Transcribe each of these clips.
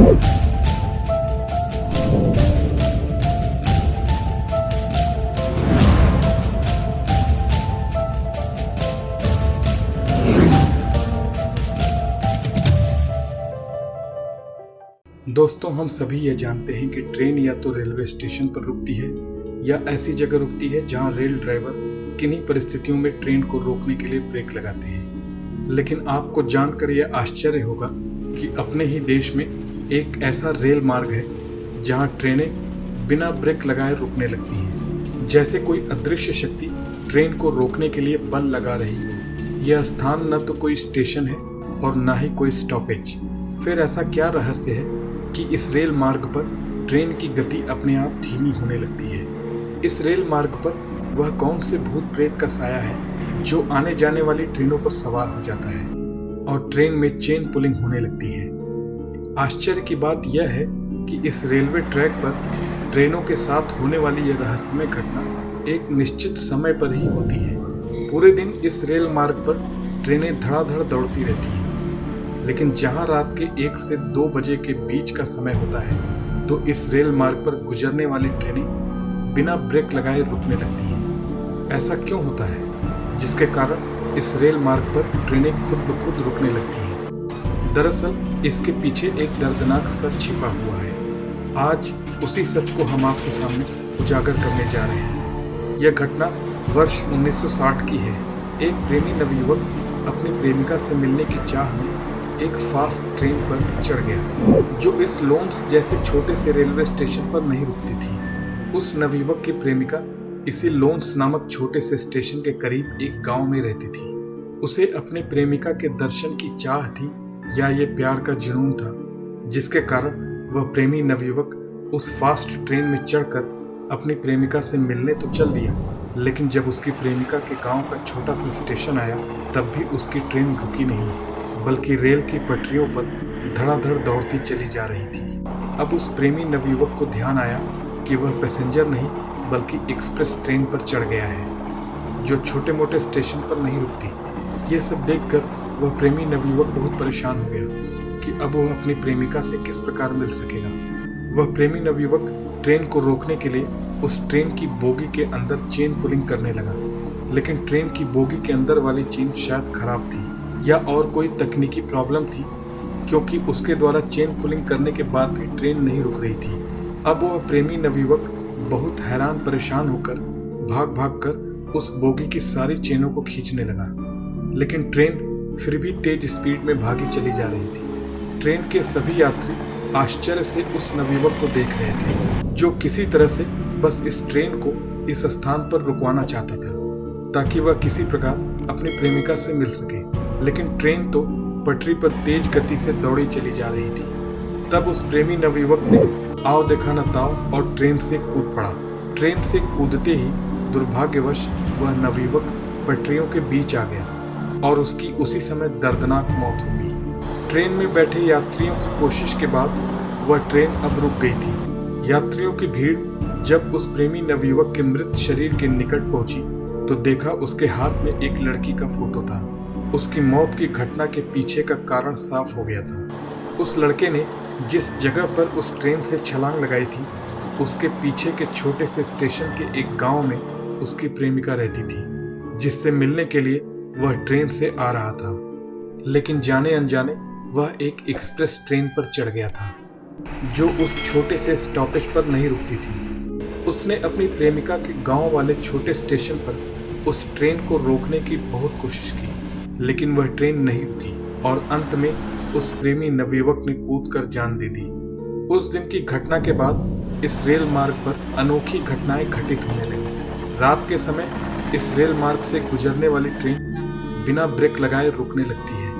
दोस्तों, हम सभी ये जानते हैं कि ट्रेन या तो रेलवे स्टेशन पर रुकती है या ऐसी जगह रुकती है जहां रेल ड्राइवर किन्हीं परिस्थितियों में ट्रेन को रोकने के लिए ब्रेक लगाते हैं। लेकिन आपको जानकर यह आश्चर्य होगा कि अपने ही देश में एक ऐसा रेल मार्ग है जहां ट्रेनें बिना ब्रेक लगाए रुकने लगती हैं, जैसे कोई अदृश्य शक्ति ट्रेन को रोकने के लिए बल लगा रही हो। यह स्थान न तो कोई स्टेशन है और न ही कोई स्टॉपेज। फिर ऐसा क्या रहस्य है कि इस रेल मार्ग पर ट्रेन की गति अपने आप धीमी होने लगती है? इस रेल मार्ग पर वह कौन से भूत प्रेत का साया है जो आने जाने वाली ट्रेनों पर सवार हो जाता है और ट्रेन में चेन पुलिंग होने लगती है? आश्चर्य की बात यह है कि इस रेलवे ट्रैक पर ट्रेनों के साथ होने वाली यह रहस्यमय घटना एक निश्चित समय पर ही होती है। पूरे दिन इस रेल मार्ग पर ट्रेनें धड़ाधड़ दौड़ती रहती हैं, लेकिन जहां रात के 1 से 2 बजे के बीच का समय होता है तो इस रेल मार्ग पर गुजरने वाली ट्रेनें बिना ब्रेक लगाए रुकने लगती हैं। ऐसा क्यों होता है जिसके कारण इस रेल मार्ग पर ट्रेनें खुद ब खुद रुकने लगती हैं? दरअसल इसके पीछे एक दर्दनाक सच छिपा हुआ है। आज उसी सच को हम आपके सामने उजागर करने जा रहे हैं। यह घटना वर्ष 1960 की है। एक प्रेमी नवयुवक अपनी प्रेमिका से मिलने की चाह में एक फास्ट ट्रेन पर चढ़ गया जो इस लोन्स जैसे छोटे से रेलवे स्टेशन पर नहीं रुकती थी। उस नवयुवक की प्रेमिका इसी लोन्स नामक छोटे से स्टेशन के करीब एक गांव में रहती थी। उसे अपनी प्रेमिका के दर्शन की चाह थी या ये प्यार का जुनून था, जिसके कारण वह प्रेमी नवयुवक उस फास्ट ट्रेन में चढ़कर अपनी प्रेमिका से मिलने तो चल दिया, लेकिन जब उसकी प्रेमिका के गांव का छोटा सा स्टेशन आया तब भी उसकी ट्रेन रुकी नहीं, बल्कि रेल की पटरियों पर धड़ाधड़ दौड़ती चली जा रही थी। अब उस प्रेमी नवयुवक को ध्यान आया कि वह पैसेंजर नहीं बल्कि एक्सप्रेस ट्रेन पर चढ़ गया है जो छोटे मोटे स्टेशन पर नहीं रुकती। यह सब देखकर वह प्रेमी नवयुवक बहुत परेशान हो गया कि अब वह अपनी प्रेमिका से किस प्रकार मिल सकेगा। वह प्रेमी नवयुवक ट्रेन को रोकने के लिए उस ट्रेन की बोगी के अंदर चेन पुलिंग करने लगा, लेकिन ट्रेन की बोगी के अंदर वाली चेन शायद खराब थी या और कोई तकनीकी प्रॉब्लम थी, क्योंकि उसके द्वारा चेन पुलिंग करने के बाद भी ट्रेन नहीं रुक रही थी। अब वह प्रेमी नवयुवक बहुत हैरान परेशान होकर भाग भाग कर उस बोगी की सारी चेनों को खींचने लगा, लेकिन ट्रेन फिर भी तेज स्पीड में भागी चली जा रही थी। ट्रेन के सभी यात्री आश्चर्य से उस नवयुवक को देख रहे थे जो किसी तरह से बस इस ट्रेन को इस स्थान पर रुकवाना चाहता था ताकि वह किसी प्रकार अपनी प्रेमिका से मिल सके। लेकिन ट्रेन तो पटरी पर तेज गति से दौड़ी चली जा रही थी। तब उस प्रेमी नवयुवक ने आओ देखा न ताओ और ट्रेन से कूद पड़ा। ट्रेन से कूदते ही दुर्भाग्यवश वह नवयुवक पटरियों के बीच आ गया और उसकी उसी समय दर्दनाक मौत हो गई। ट्रेन में बैठे यात्रियों की कोशिश के बाद वह ट्रेन अब रुक गई थी। यात्रियों की भीड़ जब उस प्रेमी नवयुवक के मृत शरीर के निकट पहुंची तो देखा उसके हाथ में एक लड़की का फोटो था। उसकी मौत की घटना के पीछे का कारण साफ हो गया था। उस लड़के ने जिस जगह पर उस ट्रेन से छलांग लगाई थी उसके पीछे के छोटे से स्टेशन के एक गांव में उसकी प्रेमिका रहती थी, जिससे मिलने के लिए वह ट्रेन से आ रहा था। लेकिन जाने अनजाने वह एक एक्सप्रेस ट्रेन पर चढ़ गया था जो उस छोटे से स्टॉपेज पर नहीं रुकती थी। उसने अपनी प्रेमिका के गांव वाले छोटे स्टेशन पर उस ट्रेन को रोकने की बहुत कोशिश की, लेकिन वह ट्रेन नहीं रुकी और अंत में उस प्रेमी नवयुवक ने कूदकर जान दे दी। उस दिन की घटना के बाद इस रेल मार्ग पर अनोखी घटनाएं घटित होने लगी। रात के समय इस रेल मार्ग से गुजरने वाली ट्रेन बिना ब्रेक लगाए रुकने लगती है।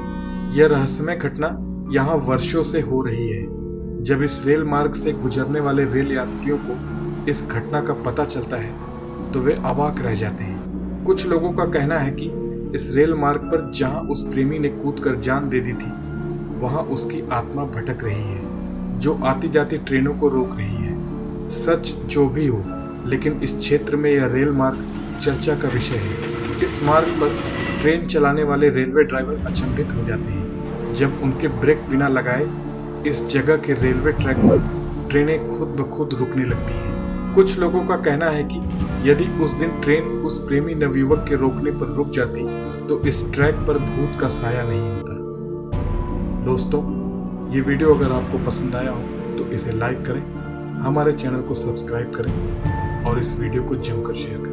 यह रहस्यमय घटना यहाँ वर्षों से हो रही है। जब इस रेल मार्ग से गुजरने वाले रेल यात्रियों को इस घटना का पता चलता है तो वे अवाक रह जाते हैं। कुछ लोगों का कहना है कि इस रेल मार्ग पर जहां उस प्रेमी ने कूदकर जान दे दी थी वहां उसकी आत्मा भटक रही है जो आती जाती ट्रेनों को रोक रही है। सच जो भी हो, लेकिन इस क्षेत्र में यह रेल मार्ग चर्चा का विषय है। इस मार्ग पर ट्रेन चलाने वाले रेलवे ड्राइवर अचंभित हो जाते हैं जब उनके ब्रेक बिना लगाए इस जगह के रेलवे ट्रैक पर ट्रेनें खुद ब खुद रुकने लगती हैं। कुछ लोगों का कहना है कि यदि उस दिन ट्रेन उस प्रेमी नवयुवक के रोकने पर रुक जाती तो इस ट्रैक पर भूत का साया नहीं होता। दोस्तों, ये वीडियो अगर आपको पसंद आया हो तो इसे लाइक करें, हमारे चैनल को सब्सक्राइब करें और इस वीडियो को जमकर शेयर करें।